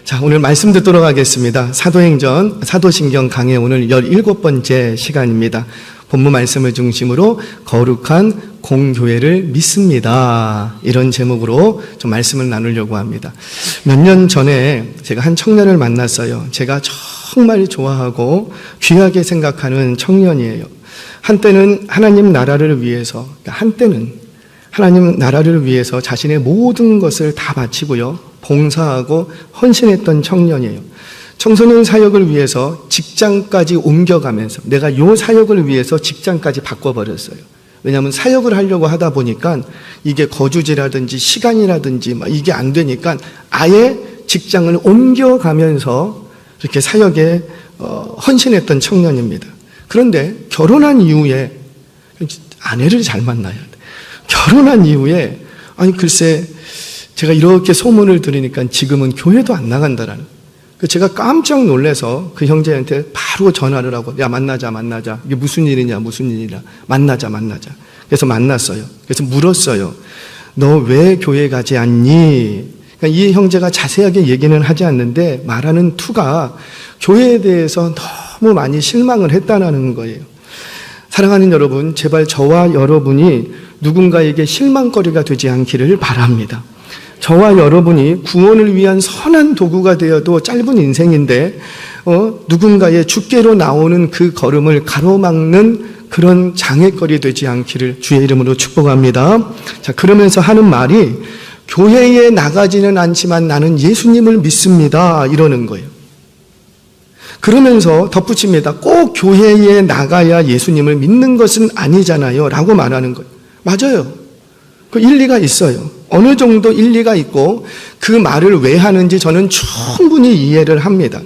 자, 오늘 말씀 듣도록 하겠습니다. 사도신경 강의 오늘 17번째 시간입니다. 본문 말씀을 중심으로 거룩한 공교회를 믿습니다. 이런 제목으로 좀 말씀을 나누려고 합니다. 몇 년 전에 제가 한 청년을 만났어요. 제가 정말 좋아하고 귀하게 생각하는 청년이에요. 한때는 하나님 나라를 위해서, 하나님 나라를 위해서 자신의 모든 것을 다 바치고요, 봉사하고 헌신했던 청년이에요. 청소년 사역을 위해서 직장까지 옮겨가면서 내가 요 사역을 위해서 직장까지 바꿔버렸어요. 왜냐하면 사역을 하려고 하다 보니까 이게 거주지라든지 시간이라든지 이게 안 되니까 아예 직장을 옮겨가면서 이렇게 사역에 헌신했던 청년입니다. 그런데 결혼한 이후에 아내를 잘 만나야 돼. 결혼한 이후에 글쎄 제가 이렇게 소문을 들으니까 지금은 교회도 안 나간다라는. 제가 깜짝 놀라서 그 형제한테 바로 전화를 하고, 야, 만나자. 이게 무슨 일이냐. 만나자. 그래서 만났어요. 그래서 물었어요. 너 왜 교회 가지 않니? 그러니까 이 형제가 자세하게 얘기는 하지 않는데 말하는 투가 교회에 대해서 너무 많이 실망을 했다는 거예요. 사랑하는 여러분, 제발 저와 여러분이 누군가에게 실망거리가 되지 않기를 바랍니다. 저와 여러분이 구원을 위한 선한 도구가 되어도 짧은 인생인데 누군가의 주께로 나오는 그 걸음을 가로막는 그런 장애거리 되지 않기를 주의 이름으로 축복합니다. 자, 그러면서 하는 말이 교회에 나가지는 않지만 나는 예수님을 믿습니다, 이러는 거예요. 그러면서 덧붙입니다. 꼭 교회에 나가야 예수님을 믿는 것은 아니잖아요 라고 말하는 거예요. 맞아요. 그 일리가 있어요. 어느 정도 일리가 있고 그 말을 왜 하는지 저는 충분히 이해를 합니다.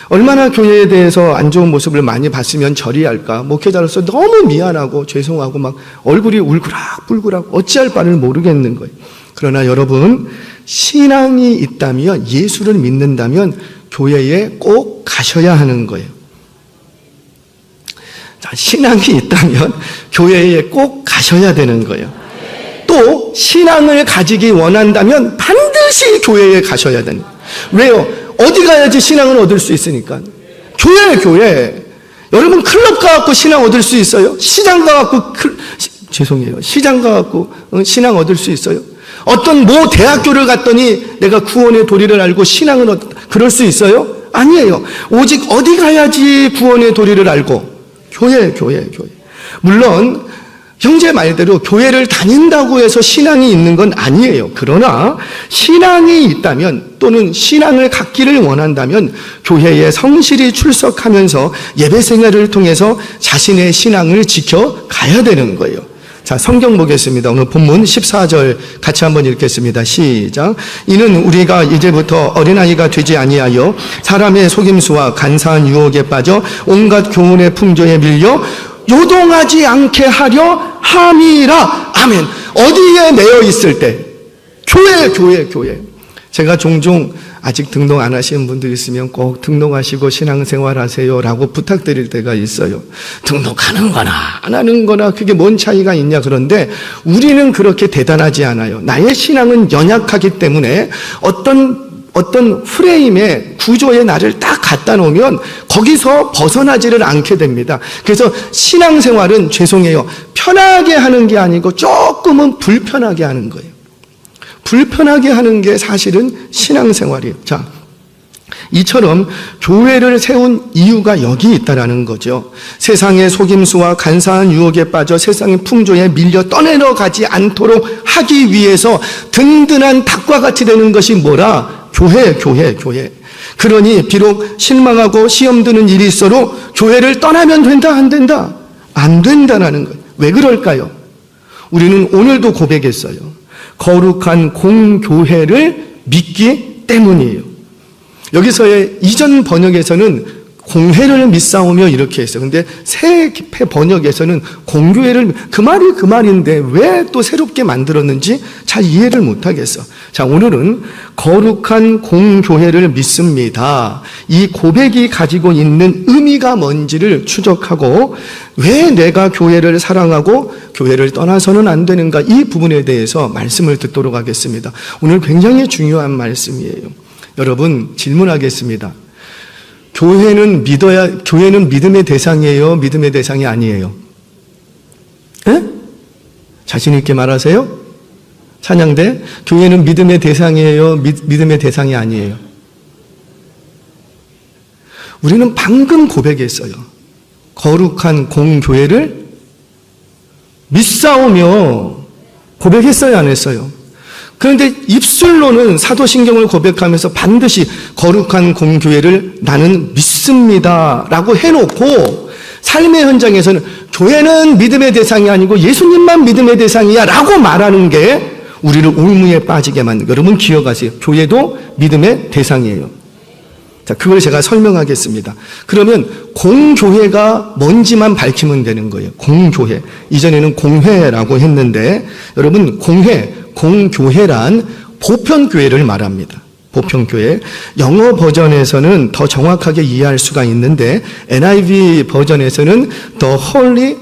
얼마나 교회에 대해서 안 좋은 모습을 많이 봤으면 저리 할까. 목회자로서 너무 미안하고 죄송하고 막 얼굴이 울그락불그락 어찌할 바를 모르겠는 거예요. 그러나 여러분, 신앙이 있다면, 예수를 믿는다면 교회에 꼭 가셔야 하는 거예요. 자, 신앙이 있다면 교회에 꼭 가셔야 되는 거예요. 또 신앙을 가지기 원한다면 반드시 교회에 가셔야 됩니다. 왜요? 어디 가야지 신앙을 얻을 수 있으니까. 교회. 여러분, 클럽 가갖고 신앙 얻을 수 있어요? 시장 가갖고 시장 가갖고 신앙 얻을 수 있어요? 어떤 대학교를 갔더니 내가 구원의 도리를 알고 신앙을 그럴 수 있어요? 아니에요. 오직 어디 가야지 구원의 도리를 알고? 교회. 물론 형제 말대로 교회를 다닌다고 해서 신앙이 있는 건 아니에요. 그러나 신앙이 있다면, 또는 신앙을 갖기를 원한다면 교회에 성실히 출석하면서 예배 생활을 통해서 자신의 신앙을 지켜가야 되는 거예요. 자, 성경 보겠습니다. 오늘 본문 14절 같이 한번 읽겠습니다. 시작. 이는 우리가 이제부터 어린아이가 되지 아니하여 사람의 속임수와 간사한 유혹에 빠져 온갖 교훈의 풍조에 밀려 요동하지 않게 하려 함이라. 아멘. 어디에 매여 있을 때? 교회. 제가 종종 아직 등록 안 하시는 분들 있으면 꼭 등록하시고 신앙생활 하세요 라고 부탁드릴 때가 있어요. 등록하는 거나 안 하는 거나 그게 뭔 차이가 있냐. 그런데 우리는 그렇게 대단하지 않아요. 나의 신앙은 연약하기 때문에 어떤 프레임의 구조에 나를 딱 갖다 놓으면 거기서 벗어나지를 않게 됩니다. 그래서 신앙생활은, 죄송해요, 편하게 하는 게 아니고 조금은 불편하게 하는 거예요. 불편하게 하는 게 사실은 신앙생활이에요. 자, 이처럼 교회를 세운 이유가 여기 있다라는 거죠. 세상의 속임수와 간사한 유혹에 빠져 세상의 풍조에 밀려 떠내려가지 않도록 하기 위해서 든든한 닭과 같이 되는 것이 뭐라? 교회. 그러니 비록 실망하고 시험 드는 일이 있어도 교회를 떠나면 된다, 안 된다? 안 된다라는 거예요. 왜 그럴까요? 우리는 오늘도 고백했어요. 거룩한 공교회를 믿기 때문이에요. 여기서의 이전 번역에서는 공회를 믿사오며 이렇게 했어요. 근데 새 번역에서는 공교회를, 그 말인데 왜 또 새롭게 만들었는지 잘 이해를 못하겠어. 자, 오늘은 거룩한 공교회를 믿습니다. 이 고백이 가지고 있는 의미가 뭔지를 추적하고 왜 내가 교회를 사랑하고 교회를 떠나서는 안 되는가, 이 부분에 대해서 말씀을 듣도록 하겠습니다. 오늘 굉장히 중요한 말씀이에요. 여러분, 질문하겠습니다. 교회는 믿음의 대상이에요? 믿음의 대상이 아니에요? 에? 자신 있게 말하세요? 찬양대, 교회는 믿음의 대상이에요? 믿음의 대상이 아니에요? 우리는 방금 고백했어요. 거룩한 공교회를 믿사오며 고백했어요, 안 했어요? 그런데 입술로는 사도신경을 고백하면서 반드시 거룩한 공교회를 나는 믿습니다 라고 해놓고 삶의 현장에서는 교회는 믿음의 대상이 아니고 예수님만 믿음의 대상이야 라고 말하는 게 우리를 올무에 빠지게 만든, 여러분 기억하세요. 교회도 믿음의 대상이에요. 자, 그걸 제가 설명하겠습니다. 그러면 공교회가 뭔지만 밝히면 되는 거예요. 공교회. 이전에는 공회라고 했는데, 여러분 공교회란 보편교회를 말합니다. 보편교회. 영어 버전에서는 더 정확하게 이해할 수가 있는데, NIV 버전에서는 The Holy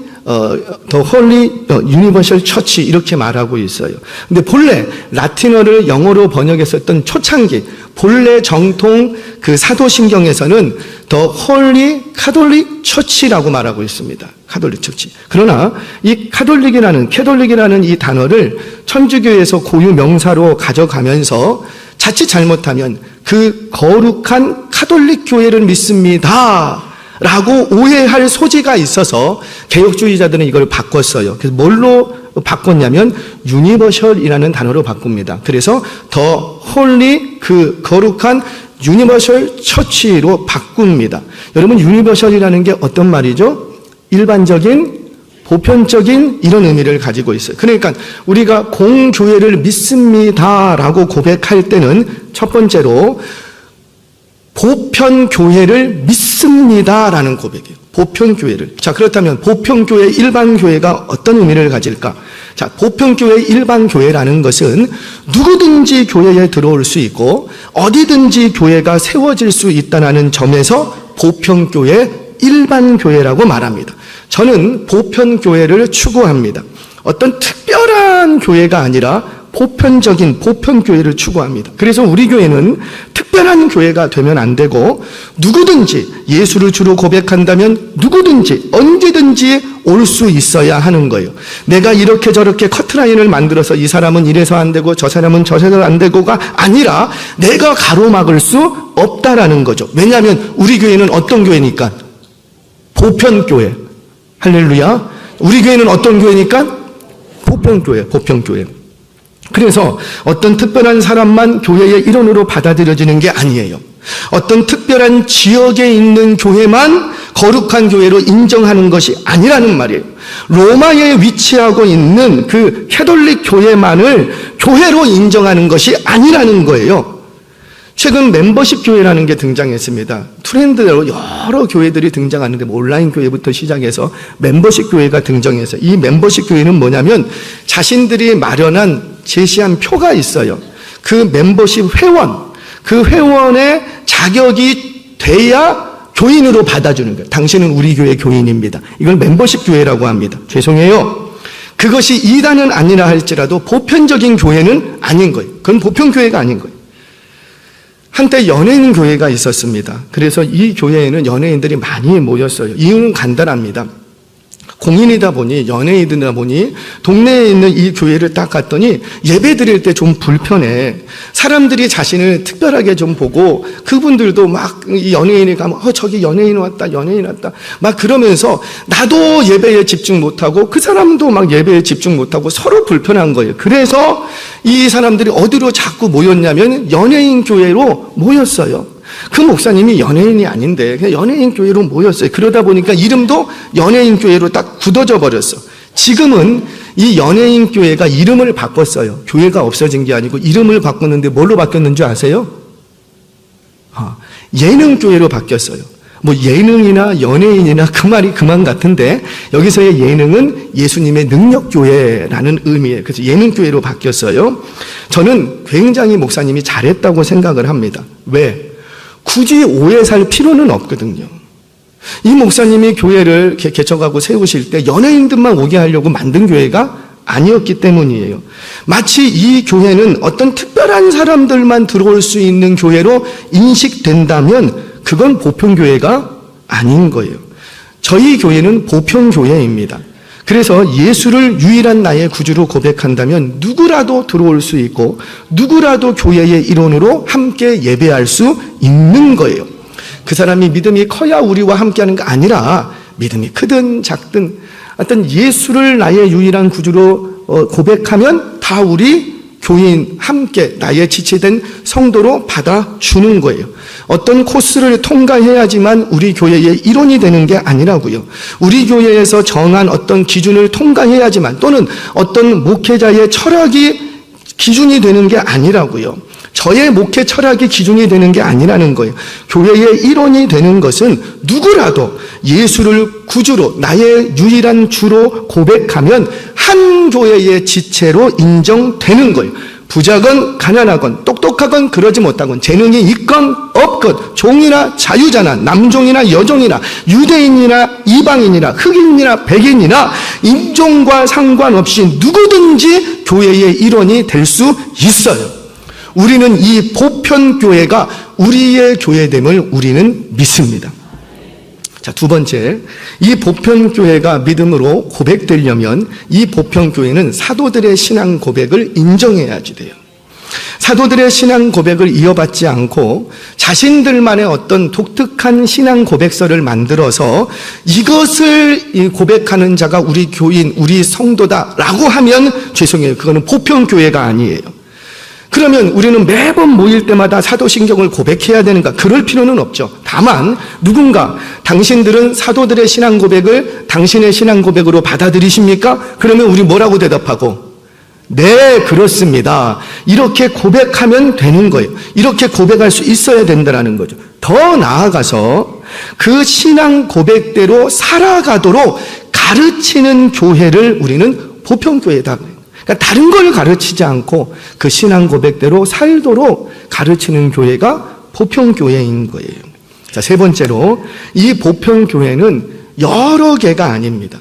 Universal Church 이렇게 말하고 있어요. 근데 본래 라틴어를 영어로 번역했었던 초창기 본래 정통 그 사도신경에서는 The Holy Catholic Church라고 말하고 있습니다. 카톨릭 처치. 그러나 이 캐톨릭이라는 이 단어를 천주교에서 고유 명사로 가져가면서 자칫 잘못하면 그 거룩한 카톨릭 교회를 믿습니다 라고 오해할 소지가 있어서 개혁주의자들은 이걸 바꿨어요. 그래서 뭘로 바꿨냐면 유니버셜이라는 단어로 바꿉니다. 그래서 더 홀리, 그 거룩한 유니버셜 처치로 바꿉니다. 여러분, 유니버셜이라는 게 어떤 말이죠? 일반적인, 보편적인 이런 의미를 가지고 있어요. 그러니까 우리가 공교회를 믿습니다라고 고백할 때는 첫 번째로 보편교회를 믿습니다라는 고백이에요. 보편교회를. 자, 그렇다면 보편교회, 일반교회가 어떤 의미를 가질까? 자, 보편교회, 일반교회라는 것은 누구든지 교회에 들어올 수 있고 어디든지 교회가 세워질 수 있다는 점에서 보편교회, 일반교회라고 말합니다. 저는 보편교회를 추구합니다. 어떤 특별한 교회가 아니라 보편적인 보편교회를 추구합니다. 그래서 우리 교회는 특별한 교회가 되면 안 되고 누구든지 예수를 주로 고백한다면 누구든지 언제든지 올 수 있어야 하는 거예요. 내가 이렇게 저렇게 커트라인을 만들어서 이 사람은 이래서 안 되고 저 사람은 저래서 안 되고가 아니라 내가 가로막을 수 없다라는 거죠. 왜냐하면 우리 교회는 어떤 교회니까? 보편교회. 할렐루야. 우리 교회는 어떤 교회니까? 보편교회. 보편교회. 그래서 어떤 특별한 사람만 교회의 일원으로 받아들여지는 게 아니에요. 어떤 특별한 지역에 있는 교회만 거룩한 교회로 인정하는 것이 아니라는 말이에요. 로마에 위치하고 있는 그 캐톨릭 교회만을 교회로 인정하는 것이 아니라는 거예요. 최근 멤버십 교회라는 게 등장했습니다. 트렌드로 여러 교회들이 등장하는데 온라인 교회부터 시작해서 멤버십 교회가 등장해서 이 멤버십 교회는 뭐냐면 자신들이 마련한 제시한 표가 있어요. 그 멤버십 회원, 그 회원의 자격이 돼야 교인으로 받아주는 거예요. 당신은 우리 교회 교인입니다. 이걸 멤버십 교회라고 합니다. 죄송해요. 그것이 이단은 아니라 할지라도 보편적인 교회는 아닌 거예요. 그건 보편교회가 아닌 거예요. 한때 연예인 교회가 있었습니다. 그래서 이 교회에는 연예인들이 많이 모였어요. 이유는 간단합니다. 공인이다 보니, 연예인이다 보니 동네에 있는 이 교회를 딱 갔더니 예배 드릴 때 좀 불편해. 사람들이 자신을 특별하게 좀 보고 그분들도 막 이 연예인이 가면 저기 연예인 왔다, 연예인 왔다 막 그러면서 나도 예배에 집중 못하고 그 사람도 막 예배에 집중 못하고 서로 불편한 거예요. 그래서 이 사람들이 어디로 자꾸 모였냐면 연예인 교회로 모였어요. 그 목사님이 연예인이 아닌데 그냥 연예인 교회로 모였어요. 그러다 보니까 이름도 연예인 교회로 딱 굳어져 버렸어. 지금은 이 연예인 교회가 이름을 바꿨어요. 교회가 없어진 게 아니고 이름을 바꿨는데 뭘로 바뀌었는 줄 아세요? 예능 교회로 바뀌었어요. 뭐 예능이나 연예인이나 그 말이 그만 같은데 여기서의 예능은 예수님의 능력교회라는 의미예요. 그래서 예능교회로 바뀌었어요. 저는 굉장히 목사님이 잘했다고 생각을 합니다. 왜? 굳이 오해 살 필요는 없거든요. 이 목사님이 교회를 개척하고 세우실 때 연예인들만 오게 하려고 만든 교회가 아니었기 때문이에요. 마치 이 교회는 어떤 특별한 사람들만 들어올 수 있는 교회로 인식된다면 그건 보편교회가 아닌 거예요. 저희 교회는 보편교회입니다. 그래서 예수를 유일한 나의 구주로 고백한다면 누구라도 들어올 수 있고 누구라도 교회의 일원으로 함께 예배할 수 있는 거예요. 그 사람이 믿음이 커야 우리와 함께하는 게 아니라 믿음이 크든 작든 어떤 예수를 나의 유일한 구주로 고백하면 다 우리 교인 함께 나의 지체된 성도로 받아주는 거예요. 어떤 코스를 통과해야지만 우리 교회의 일원이 되는 게 아니라고요. 우리 교회에서 정한 어떤 기준을 통과해야지만 또는 어떤 목회자의 철학이 기준이 되는 게 아니라고요. 저의 목회 철학이 기준이 되는 게 아니라는 거예요. 교회의 일원이 되는 것은 누구라도 예수를 구주로 나의 유일한 주로 고백하면 한 교회의 지체로 인정되는 거예요. 부자건 가난하건 똑똑하건 그러지 못하건 재능이 있건 없건 종이나 자유자나 남종이나 여종이나 유대인이나 이방인이나 흑인이나 백인이나 인종과 상관없이 누구든지 교회의 일원이 될 수 있어요. 우리는 이 보편교회가 우리의 교회됨을 우리는 믿습니다. 자, 두 번째, 이 보편교회가 믿음으로 고백되려면 이 보편교회는 사도들의 신앙 고백을 인정해야지 돼요. 사도들의 신앙 고백을 이어받지 않고 자신들만의 어떤 독특한 신앙 고백서를 만들어서 이것을 고백하는 자가 우리 교인, 우리 성도다라고 하면 죄송해요. 그거는 보편교회가 아니에요. 그러면 우리는 매번 모일 때마다 사도신경을 고백해야 되는가? 그럴 필요는 없죠. 다만 누군가 당신들은 사도들의 신앙 고백을 당신의 신앙 고백으로 받아들이십니까? 그러면 우리 뭐라고 대답하고? 네, 그렇습니다. 이렇게 고백하면 되는 거예요. 이렇게 고백할 수 있어야 된다는 거죠. 더 나아가서 그 신앙 고백대로 살아가도록 가르치는 교회를 우리는 보편교회다. 그러니까 다른 걸 가르치지 않고 그 신앙 고백대로 살도록 가르치는 교회가 보편교회인 거예요. 자, 세 번째로 이 보편교회는 여러 개가 아닙니다.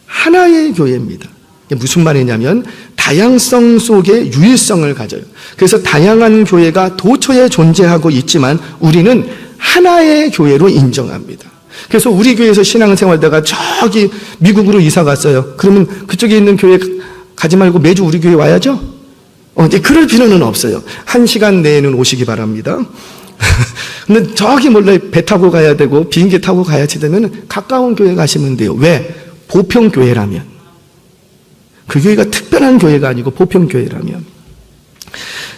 하나의 교회입니다. 이게 무슨 말이냐면 다양성 속에 유일성을 가져요. 그래서 다양한 교회가 도처에 존재하고 있지만 우리는 하나의 교회로 인정합니다. 그래서 우리 교회에서 신앙생활다가 저기 미국으로 이사 갔어요. 그러면 그쪽에 있는 교회 가지 말고 매주 우리 교회 와야죠? 이제 그럴 필요는 없어요. 1시간 내에는 오시기 바랍니다. 근데 저기 몰래 배 타고 가야 되고 비행기 타고 가야지 되면 가까운 교회 가시면 돼요. 왜? 보편교회라면. 그 교회가 특별한 교회가 아니고 보편교회라면.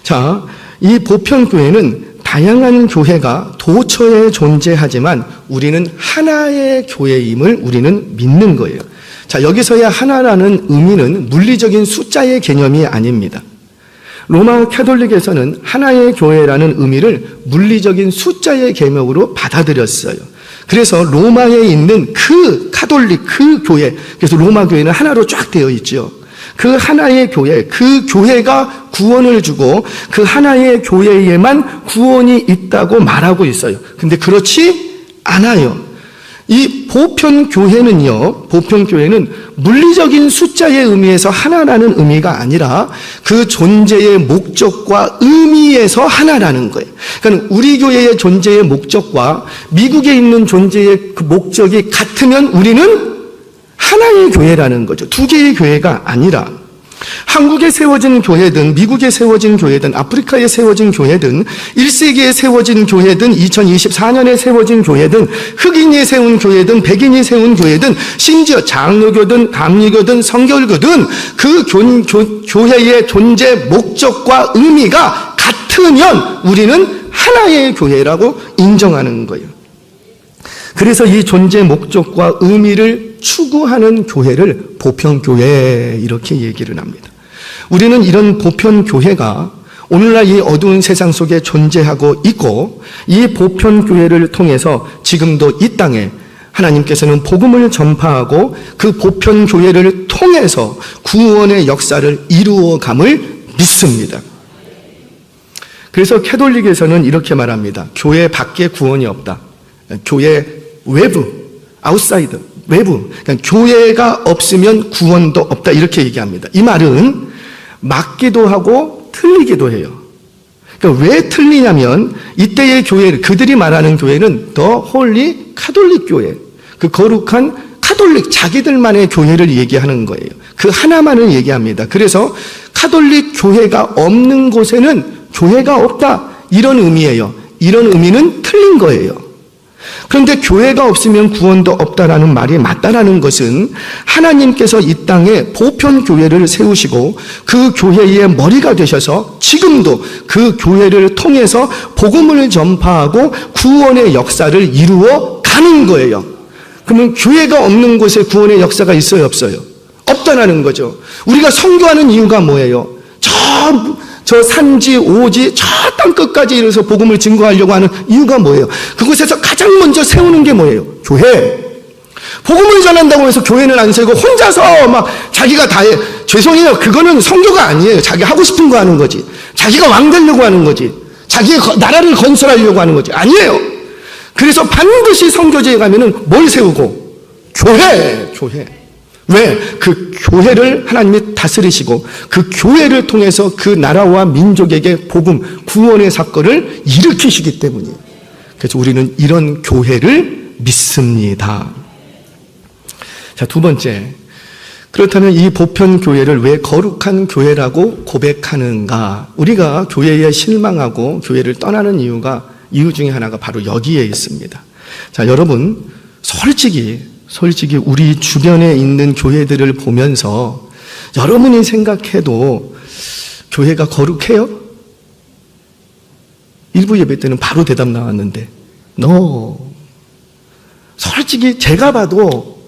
자, 이 보편교회는 다양한 교회가 도처에 존재하지만 우리는 하나의 교회임을 우리는 믿는 거예요. 자, 여기서의 하나라는 의미는 물리적인 숫자의 개념이 아닙니다. 로마 캐톨릭에서는 하나의 교회라는 의미를 물리적인 숫자의 개념으로 받아들였어요. 그래서 로마에 있는 그 카톨릭, 그 교회, 그래서 로마 교회는 하나로 쫙 되어 있죠. 그 하나의 교회, 그 교회가 구원을 주고 그 하나의 교회에만 구원이 있다고 말하고 있어요. 근데 그렇지 않아요. 이 보편교회는요, 보편교회는 물리적인 숫자의 의미에서 하나라는 의미가 아니라 그 존재의 목적과 의미에서 하나라는 거예요. 그러니까 우리 교회의 존재의 목적과 미국에 있는 존재의 그 목적이 같으면 우리는 하나의 교회라는 거죠. 두 개의 교회가 아니라. 한국에 세워진 교회든 미국에 세워진 교회든 아프리카에 세워진 교회든 1세기에 세워진 교회든 2024년에 세워진 교회든 흑인이 세운 교회든 백인이 세운 교회든 심지어 장로교든 감리교든 성결교든 그 교회의 존재 목적과 의미가 같으면 우리는 하나의 교회라고 인정하는 거예요. 그래서 이 존재 목적과 의미를 추구하는 교회를 보편교회 이렇게 얘기를 합니다. 우리는 이런 보편교회가 오늘날 이 어두운 세상 속에 존재하고 있고 이 보편교회를 통해서 지금도 이 땅에 하나님께서는 복음을 전파하고 그 보편교회를 통해서 구원의 역사를 이루어감을 믿습니다. 그래서 캐톨릭에서는 이렇게 말합니다. 교회 밖에 구원이 없다. 교회 외부, 아웃사이드, 외부. 그러니까 교회가 없으면 구원도 없다. 이렇게 얘기합니다. 이 말은 맞기도 하고 틀리기도 해요. 그러니까 왜 틀리냐면 이때의 교회, 그들이 말하는 교회는 더 홀리 카톨릭 교회, 그 거룩한 카톨릭 자기들만의 교회를 얘기하는 거예요. 그 하나만을 얘기합니다. 그래서 카톨릭 교회가 없는 곳에는 교회가 없다, 이런 의미예요. 이런 의미는 틀린 거예요. 그런데 교회가 없으면 구원도 없다라는 말이 맞다라는 것은 하나님께서 이 땅에 보편 교회를 세우시고 그 교회의 머리가 되셔서 지금도 그 교회를 통해서 복음을 전파하고 구원의 역사를 이루어 가는 거예요. 그러면 교회가 없는 곳에 구원의 역사가 있어요, 없어요? 없다라는 거죠. 우리가 선교하는 이유가 뭐예요? 저 산지 오지 저 땅 끝까지 이르러서 복음을 증거하려고 하는 이유가 뭐예요? 그곳에서 가장 먼저 세우는 게 뭐예요? 교회. 복음을 전한다고 해서 교회는 안 세우고 혼자서 막 자기가 다 해. 죄송해요. 그거는 선교가 아니에요. 자기 하고 싶은 거 하는 거지. 자기가 왕 되려고 하는 거지. 자기의 나라를 건설하려고 하는 거지. 아니에요. 그래서 반드시 선교지에 가면은 뭘 세우고? 교회. 왜? 그 교회를 하나님이 다스리시고 그 교회를 통해서 그 나라와 민족에게 복음, 구원의 사건을 일으키시기 때문이에요. 그래서 우리는 이런 교회를 믿습니다. 자, 두 번째. 그렇다면 이 보편 교회를 왜 거룩한 교회라고 고백하는가? 우리가 교회에 실망하고 교회를 떠나는 이유 중에 하나가 바로 여기에 있습니다. 자, 여러분, 솔직히 우리 주변에 있는 교회들을 보면서 여러분이 생각해도 교회가 거룩해요? 일부 예배 때는 바로 대답 나왔는데 No. 솔직히 제가 봐도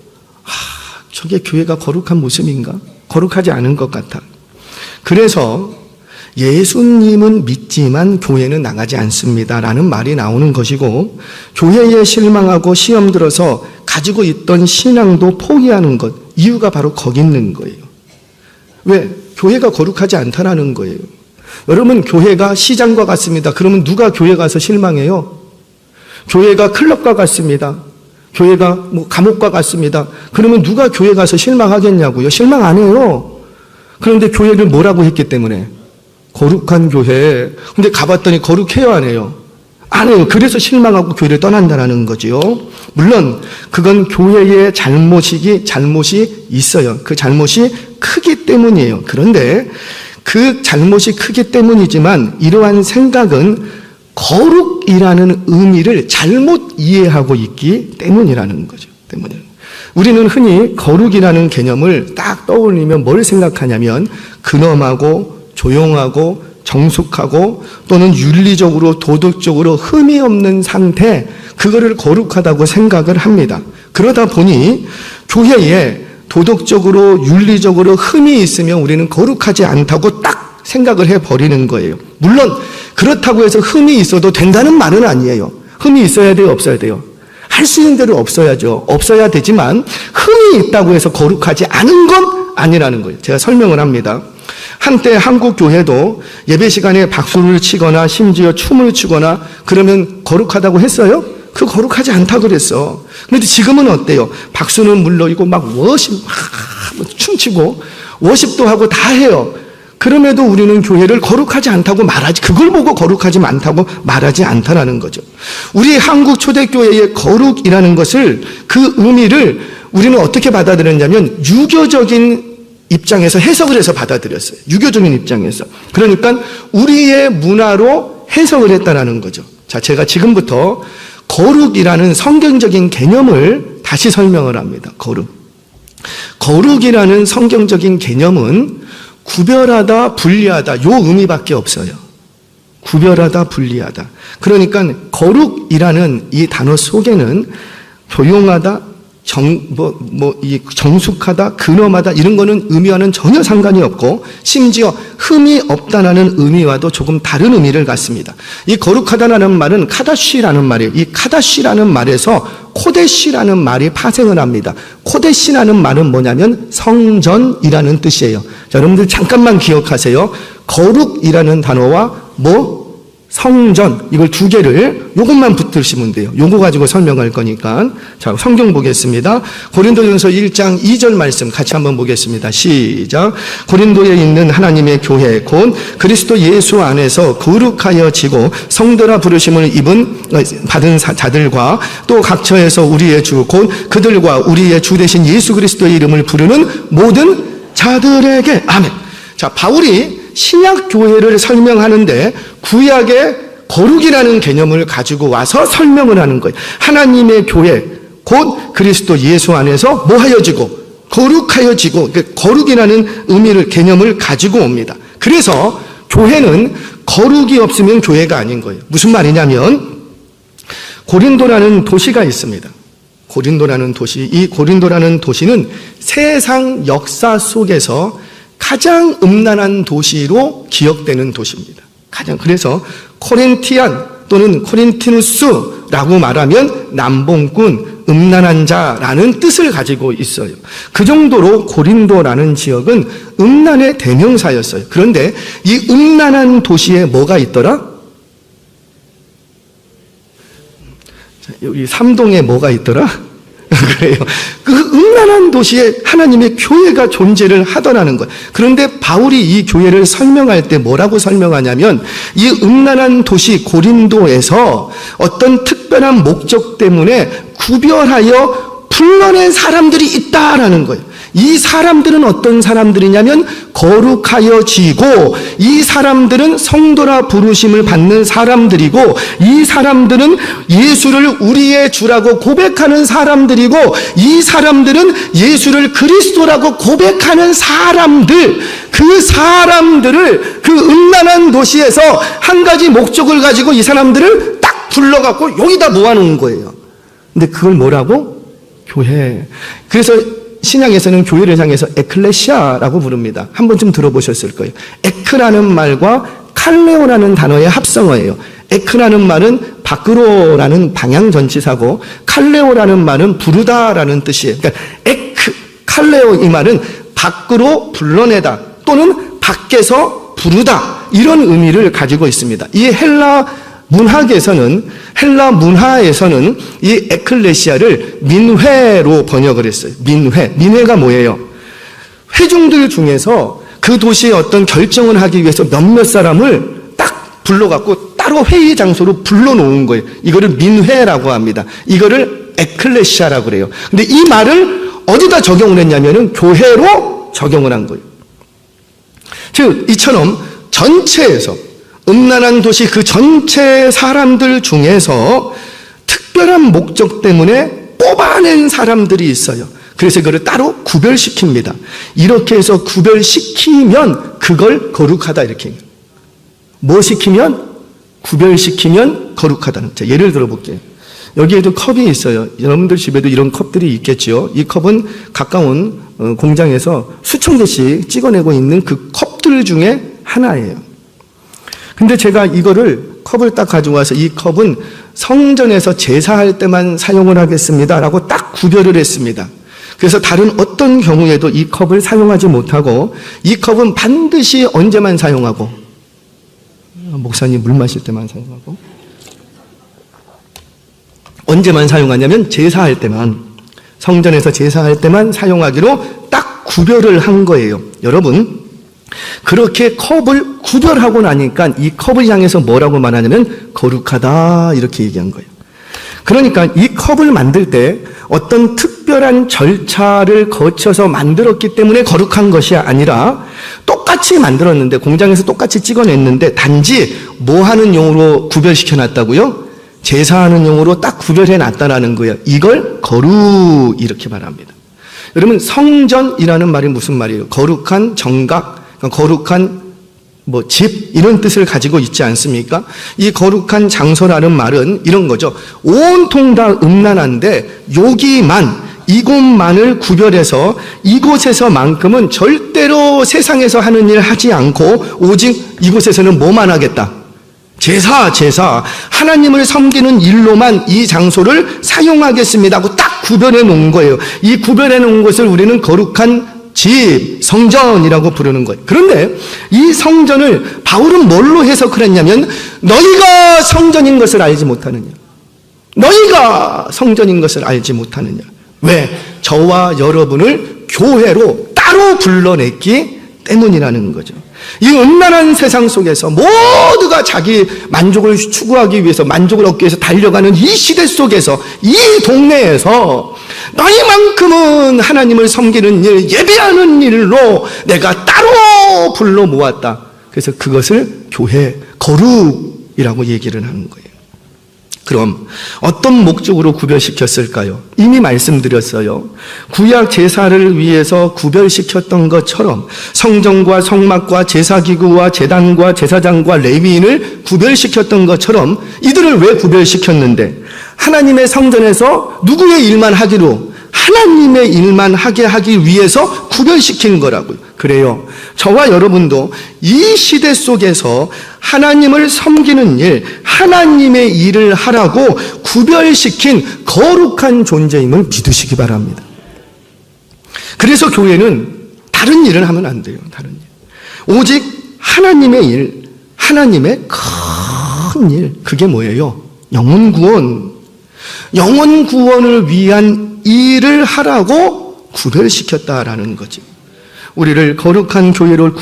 저게 교회가 거룩한 모습인가? 거룩하지 않은 것 같아. 그래서 예수님은 믿지만 교회는 나가지 않습니다 라는 말이 나오는 것이고, 교회에 실망하고 시험 들어서 가지고 있던 신앙도 포기하는 것, 이유가 바로 거기 있는 거예요. 왜? 교회가 거룩하지 않다라는 거예요. 여러분, 교회가 시장과 같습니다. 그러면 누가 교회 가서 실망해요? 교회가 클럽과 같습니다. 교회가 감옥과 같습니다. 그러면 누가 교회 가서 실망하겠냐고요? 실망 안 해요. 그런데 교회를 뭐라고 했기 때문에? 거룩한 교회. 근데 가봤더니 거룩해요, 안 해요? 안 해요. 그래서 실망하고 교회를 떠난다는 거지요. 물론 그건 교회의 잘못이 있어요. 그 잘못이 크기 때문이에요. 그런데 그 잘못이 크기 때문이지만 이러한 생각은 거룩이라는 의미를 잘못 이해하고 있기 때문이라는 거죠. 우리는 흔히 거룩이라는 개념을 딱 떠올리면 뭘 생각하냐면 근엄하고 조용하고 정숙하고 또는 윤리적으로 도덕적으로 흠이 없는 상태, 그거를 거룩하다고 생각을 합니다. 그러다 보니 교회에 도덕적으로 윤리적으로 흠이 있으면 우리는 거룩하지 않다고 딱 생각을 해버리는 거예요. 물론 그렇다고 해서 흠이 있어도 된다는 말은 아니에요. 흠이 있어야 돼요, 없어야 돼요? 할 수 있는 대로 없어야죠. 없어야 되지만 흠이 있다고 해서 거룩하지 않은 건 아니라는 거예요. 제가 설명을 합니다. 한때 한국 교회도 예배 시간에 박수를 치거나 심지어 춤을 추거나 그러면 거룩하다고 했어요? 그 거룩하지 않다고 그랬어. 그런데 지금은 어때요? 박수는 물론이고 막 워십, 춤추고 워십도 하고 다 해요. 그럼에도 우리는 교회를 거룩하지 않다고 말하지, 그걸 보고 거룩하지 않다고 말하지 않다라는 거죠. 우리 한국 초대교회의 거룩이라는 것을, 그 의미를 우리는 어떻게 받아들였냐면 유교적인 입장에서 해석을 해서 받아들였어요. 유교적인 입장에서. 그러니까 우리의 문화로 해석을 했다라는 거죠. 자, 제가 지금부터 거룩이라는 성경적인 개념을 다시 설명을 합니다. 거룩이라는 성경적인 개념은 구별하다, 분리하다, 요 의미밖에 없어요. 구별하다, 분리하다. 그러니까 거룩이라는 이 단어 속에는 조용하다, 정숙하다, 근엄하다, 이런 거는 의미와는 전혀 상관이 없고, 심지어 흠이 없다라는 의미와도 조금 다른 의미를 갖습니다. 이 거룩하다라는 말은 카다시라는 말이에요. 이 카다시라는 말에서 코데시라는 말이 파생을 합니다. 코데시라는 말은 뭐냐면 성전이라는 뜻이에요. 자, 여러분들 잠깐만 기억하세요. 거룩이라는 단어와 성전, 이걸 두 개를 요것만 붙으시면 돼요. 요거 가지고 설명할 거니까. 자, 성경 보겠습니다. 고린도전서 1장 2절 말씀 같이 한번 보겠습니다. 시작. 고린도에 있는 하나님의 교회 곧 그리스도 예수 안에서 거룩하여지고 성도라 부르심을 받은 자들과 또 각처에서 우리의 주 곧 그들과 우리의 주 되신 예수 그리스도의 이름을 부르는 모든 자들에게 아멘. 자, 바울이 신약 교회를 설명하는데 구약의 거룩이라는 개념을 가지고 와서 설명을 하는 거예요. 하나님의 교회 곧 그리스도 예수 안에서 뭐하여지고 거룩하여지고, 거룩이라는 개념을 가지고 옵니다. 그래서 교회는 거룩이 없으면 교회가 아닌 거예요. 무슨 말이냐면 고린도라는 도시가 있습니다. 고린도라는 도시, 이 고린도라는 도시는 세상 역사 속에서 가장 음란한 도시로 기억되는 도시입니다. 그래서 코린티안 또는 코린티누스라고 말하면 남봉꾼, 음란한 자라는 뜻을 가지고 있어요. 그 정도로 고린도라는 지역은 음란의 대명사였어요. 그런데 이 음란한 도시에 뭐가 있더라? 여기 삼동에 뭐가 있더라? 그래요. 그 음란한 도시에 하나님의 교회가 존재를 하더라는 거예요. 그런데 바울이 이 교회를 설명할 때 뭐라고 설명하냐면 이 음란한 도시 고린도에서 어떤 특별한 목적 때문에 구별하여 불러낸 사람들이 있다라는 거예요. 이 사람들은 어떤 사람들이냐면 거룩하여지고 이 사람들은 성도라 부르심을 받는 사람들이고 이 사람들은 예수를 우리의 주라고 고백하는 사람들이고 이 사람들은 예수를 그리스도라고 고백하는 사람들, 그 사람들을 그 음란한 도시에서 한 가지 목적을 가지고 이 사람들을 딱 불러갖고 여기다 모아놓은 거예요. 근데 그걸 뭐라고? 교회. 그래서 신약에서는 교회를 향해서 에클레시아라고 부릅니다. 한 번쯤 들어보셨을 거예요. 에크라는 말과 칼레오라는 단어의 합성어예요. 에크라는 말은 밖으로라는 방향 전치사고 칼레오라는 말은 부르다라는 뜻이에요. 그러니까 에크, 칼레오 이 말은 밖으로 불러내다 또는 밖에서 부르다 이런 의미를 가지고 있습니다. 이 헬라 문화에서는 이 에클레시아를 민회로 번역을 했어요. 민회가 뭐예요? 회중들 중에서 그 도시의 어떤 결정을 하기 위해서 몇몇 사람을 딱 불러갖고 따로 회의 장소로 불러놓은 거예요. 이거를 민회라고 합니다. 이거를 에클레시아라고 그래요. 근데 이 말을 어디다 적용을 했냐면은 교회로 적용을 한 거예요. 즉, 이처럼 전체에서 음란한 도시 그 전체 사람들 중에서 특별한 목적 때문에 뽑아낸 사람들이 있어요. 그래서 그걸 따로 구별시킵니다. 이렇게 해서 구별시키면 그걸 거룩하다 이렇게. 뭐 시키면? 구별시키면 거룩하다는. 자, 예를 들어볼게요. 여기에도 컵이 있어요. 여러분들 집에도 이런 컵들이 있겠지요. 이 컵은 가까운 공장에서 수천 개씩 찍어내고 있는 그 컵들 중에 하나예요. 근데 제가 컵을 딱 가지고 와서 이 컵은 성전에서 제사할 때만 사용을 하겠습니다 라고 딱 구별을 했습니다. 그래서 다른 어떤 경우에도 이 컵을 사용하지 못하고 이 컵은 반드시 언제만 사용하고 목사님 물 마실 때만 사용하고 언제만 사용하냐면 제사할 때만 성전에서 제사할 때만 사용하기로 딱 구별을 한 거예요. 여러분 그렇게 컵을 구별하고 나니까 이 컵을 향해서 뭐라고 말하냐면 거룩하다 이렇게 얘기한 거예요. 그러니까 이 컵을 만들 때 어떤 특별한 절차를 거쳐서 만들었기 때문에 거룩한 것이 아니라 똑같이 만들었는데 공장에서 똑같이 찍어냈는데 단지 뭐 하는 용으로 구별시켜 놨다고요? 제사하는 용으로 딱 구별해 놨다라는 거예요. 이걸 거룩 이렇게 말합니다. 여러분 성전이라는 말이 무슨 말이에요? 거룩한 정각, 거룩한 집 이런 뜻을 가지고 있지 않습니까? 이 거룩한 장소라는 말은 이런 거죠. 온통 다 음란한데 이곳만을 구별해서 이곳에서만큼은 절대로 세상에서 하는 일 하지 않고 오직 이곳에서는 뭐만 하겠다? 제사 하나님을 섬기는 일로만 이 장소를 사용하겠습니다 하고 딱 구별해 놓은 거예요. 이 구별해 놓은 것을 우리는 거룩한 집, 성전이라고 부르는 거예요. 그런데 이 성전을 바울은 뭘로 해석을 했냐면 너희가 성전인 것을 알지 못하느냐. 너희가 성전인 것을 알지 못하느냐. 왜? 저와 여러분을 교회로 따로 불러냈기 때문이라는 거죠. 이 음란한 세상 속에서 모두가 자기 만족을 추구하기 위해서, 만족을 얻기 위해서 달려가는 이 시대 속에서, 이 동네에서 너희만큼은 하나님을 섬기는 일, 예배하는 일로 내가 따로 불러 모았다. 그래서 그것을 교회 거룩이라고 얘기를 하는 거예요. 그럼 어떤 목적으로 구별시켰을까요? 이미 말씀드렸어요. 구약 제사를 위해서 구별시켰던 것처럼 성전과 성막과 제사기구와 제단과 제사장과 레위인을 구별시켰던 것처럼 이들을 왜 구별시켰는데 하나님의 성전에서 누구의 일만 하기로? 하나님의 일만 하게 하기 위해서 구별시킨 거라고요. 그래요. 저와 여러분도 이 시대 속에서 하나님을 섬기는 일, 하나님의 일을 하라고 구별시킨 거룩한 존재임을 믿으시기 바랍니다. 그래서 교회는 다른 일을 하면 안 돼요. 다른 일. 오직 하나님의 일, 하나님의 큰 일. 그게 뭐예요? 영혼 구원. 영혼 구원을 위한 일을 하라고 구별시켰다라는 거지. 우리를 거룩한 교회로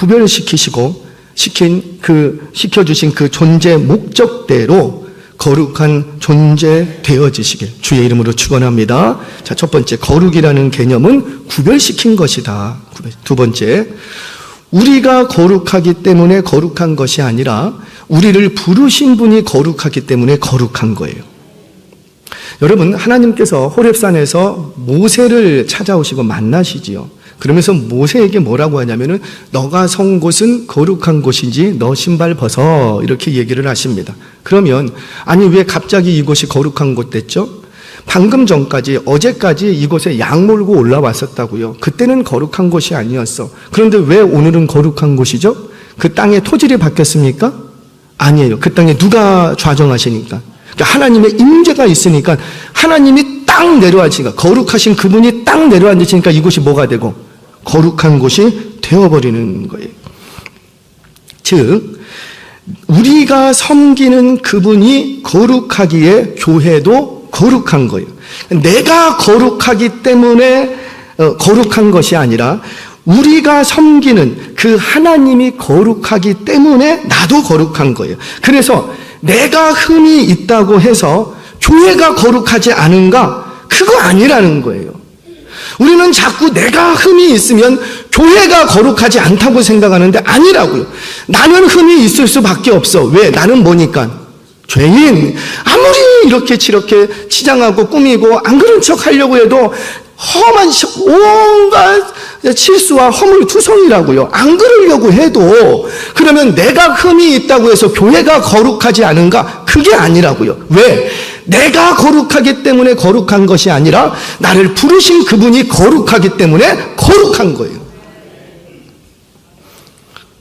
시켜주신 그 존재 목적대로 거룩한 존재 되어지시길 주의 이름으로 축원합니다. 자, 첫 번째, 거룩이라는 개념은 구별시킨 것이다. 두 번째, 우리가 거룩하기 때문에 거룩한 것이 아니라 우리를 부르신 분이 거룩하기 때문에 거룩한 거예요. 여러분, 하나님께서 호렙산에서 모세를 찾아오시고 만나시지요. 그러면서 모세에게 뭐라고 하냐면은 너가 선 곳은 거룩한 곳이지 너 신발 벗어, 이렇게 얘기를 하십니다. 그러면 아니 왜 갑자기 이곳이 거룩한 곳 됐죠? 방금 전까지, 어제까지 이곳에 양 몰고 올라왔었다고요. 그때는 거룩한 곳이 아니었어. 그런데 왜 오늘은 거룩한 곳이죠? 그 땅의 토질이 바뀌었습니까? 아니에요. 그 땅에 누가 좌정하시니까? 하나님의 임재가 있으니까 하나님이 딱 내려앉으니까, 거룩하신 그분이 딱 내려앉으시니까 이곳이 뭐가 되고 거룩한 곳이 되어버리는 거예요. 즉 우리가 섬기는 그분이 거룩하기에 교회도 거룩한 거예요. 내가 거룩하기 때문에 거룩한 것이 아니라 우리가 섬기는 그 하나님이 거룩하기 때문에 나도 거룩한 거예요. 그래서 내가 흠이 있다고 해서 교회가 거룩하지 않은가? 그거 아니라는 거예요. 우리는 자꾸 내가 흠이 있으면 교회가 거룩하지 않다고 생각하는데 아니라고요. 나는 흠이 있을 수밖에 없어. 왜? 나는 뭐니까? 죄인. 아무리 이렇게 저렇게 치장하고 꾸미고 안 그런 척 하려고 해도 험한 온갖 실수와 허물투성이라고요. 안 그러려고 해도. 그러면 내가 흠이 있다고 해서 교회가 거룩하지 않은가? 그게 아니라고요. 왜? 내가 거룩하기 때문에 거룩한 것이 아니라 나를 부르신 그분이 거룩하기 때문에 거룩한 거예요.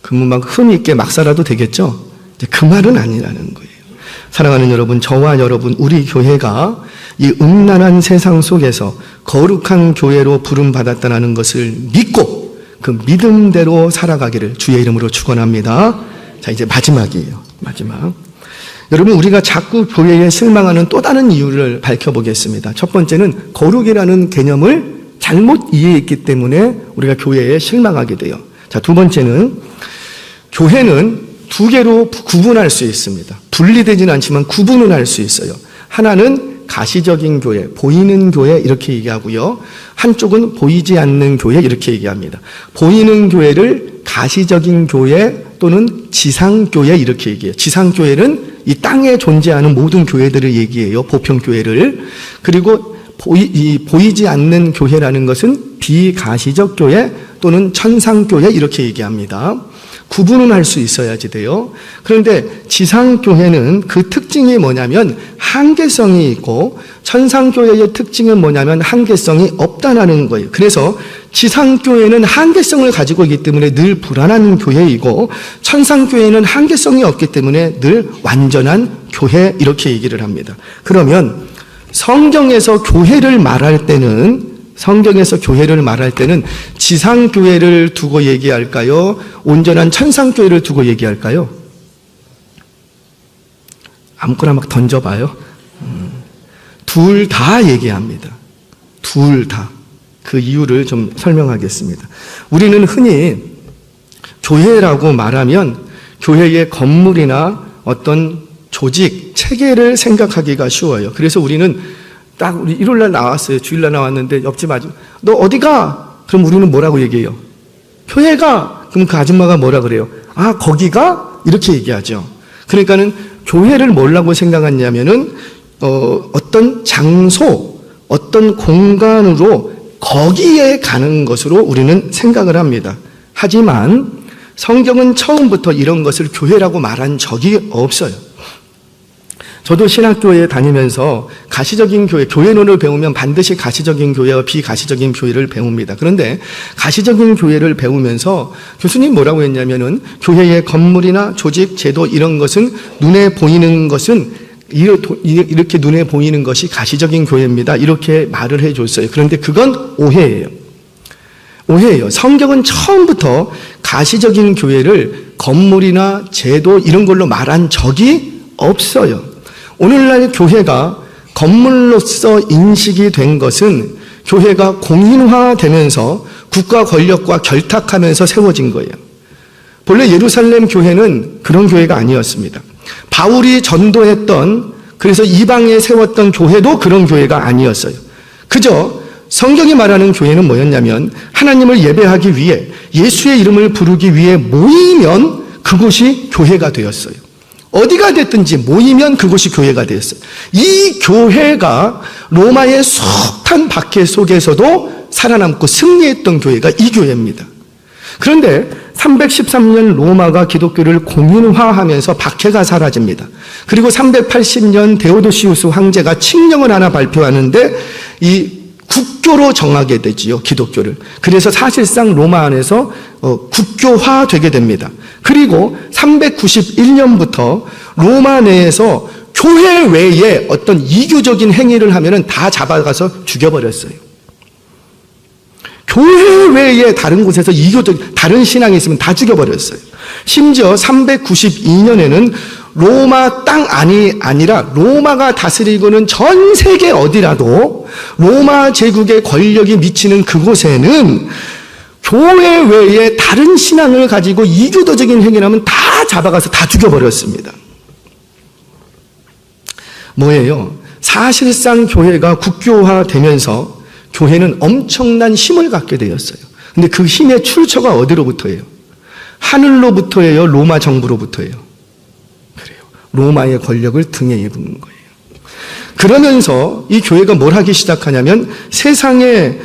그러면 막 흠 있게 막 살아도 되겠죠? 그 말은 아니라는 거예요. 사랑하는 여러분, 저와 여러분, 우리 교회가 이 음란한 세상 속에서 거룩한 교회로 부름받았다는 것을 믿고 그 믿음대로 살아가기를 주의 이름으로 축원합니다. 자, 이제 마지막이에요. 마지막. 여러분, 우리가 자꾸 교회에 실망하는 또 다른 이유를 밝혀보겠습니다. 첫 번째는 거룩이라는 개념을 잘못 이해했기 때문에 우리가 교회에 실망하게 돼요. 자, 두 번째는 교회는 두 개로 구분할 수 있습니다. 분리되지는 않지만 구분은 할 수 있어요. 하나는 가시적인 교회, 보이는 교회 이렇게 얘기하고요. 한쪽은 보이지 않는 교회 이렇게 얘기합니다. 보이는 교회를 가시적인 교회 또는 지상교회 이렇게 얘기해요. 지상교회는 이 땅에 존재하는 모든 교회들을 얘기해요. 보편교회를. 그리고 보이지 않는 교회라는 것은 비가시적 교회 또는 천상교회 이렇게 얘기합니다. 구분은 할 수 있어야지 돼요. 그런데 지상교회는 그 특징이 뭐냐면 한계성이 있고 천상교회의 특징은 뭐냐면 한계성이 없다는 거예요. 그래서 지상교회는 한계성을 가지고 있기 때문에 늘 불안한 교회이고 천상교회는 한계성이 없기 때문에 늘 완전한 교회 이렇게 얘기를 합니다. 그러면 성경에서 교회를 말할 때는 성경에서 교회를 말할 때는 지상교회를 두고 얘기할까요? 온전한 천상교회를 두고 얘기할까요? 아무거나 막 던져봐요. 둘 다 얘기합니다. 둘 다. 그 이유를 좀 설명하겠습니다. 우리는 흔히 교회라고 말하면 교회의 건물이나 어떤 조직, 체계를 생각하기가 쉬워요. 그래서 우리는 딱 우리 일요일날 나왔어요. 주일날 나왔는데 옆집 아줌마, 너 어디가? 그럼 우리는 뭐라고 얘기해요? 교회가. 그럼 그 아줌마가 뭐라 그래요? 아, 거기가? 이렇게 얘기하죠. 그러니까는 교회를 뭐라고 생각하냐면은 어떤 장소, 어떤 공간으로 거기에 가는 것으로 우리는 생각을 합니다. 하지만 성경은 처음부터 이런 것을 교회라고 말한 적이 없어요. 저도 신학교에 다니면서 가시적인 교회, 교회론을 배우면 반드시 가시적인 교회와 비가시적인 교회를 배웁니다. 그런데 가시적인 교회를 배우면서 교수님 뭐라고 했냐면은 교회의 건물이나 조직, 제도 이런 것은 눈에 보이는 것은 이렇게 눈에 보이는 것이 가시적인 교회입니다. 이렇게 말을 해줬어요. 그런데 그건 오해예요. 오해예요. 성경은 처음부터 가시적인 교회를 건물이나 제도 이런 걸로 말한 적이 없어요. 오늘날 교회가 건물로서 인식이 된 것은 교회가 공인화되면서 국가 권력과 결탁하면서 세워진 거예요. 본래 예루살렘 교회는 그런 교회가 아니었습니다. 바울이 전도했던, 그래서 이방에 세웠던 교회도 그런 교회가 아니었어요. 그저 성경이 말하는 교회는 뭐였냐면 하나님을 예배하기 위해, 예수의 이름을 부르기 위해 모이면 그곳이 교회가 되었어요. 어디가 됐든지 모이면 그곳이 교회가 되었어요. 이 교회가 로마의 숱한 박해 속에서도 살아남고 승리했던 교회가 이 교회입니다. 그런데 313년 로마가 기독교를 공인화하면서 박해가 사라집니다. 그리고 380년 데오도시우스 황제가 칙령을 하나 발표하는데 이 국교로 정하게 되지요, 기독교를. 그래서 사실상 로마 안에서 국교화되게 됩니다. 그리고 391년부터 로마 내에서 교회 외에 어떤 이교적인 행위를 하면은 다 잡아가서 죽여버렸어요. 교회 외에 다른 곳에서 이교적, 다른 신앙이 있으면 다 죽여버렸어요. 심지어 392년에는 로마 땅 아니라 로마가 다스리고는 전 세계 어디라도 로마 제국의 권력이 미치는 그곳에는 교회 외에 다른 신앙을 가지고 이교도적인 행위를 하면 다 잡아가서 다 죽여버렸습니다. 뭐예요? 사실상 교회가 국교화되면서 교회는 엄청난 힘을 갖게 되었어요. 근데 그 힘의 출처가 어디로부터예요? 하늘로부터예요? 로마 정부로부터예요? 그래요. 로마의 권력을 등에 입은 거예요. 그러면서 이 교회가 뭘 하기 시작하냐면 세상의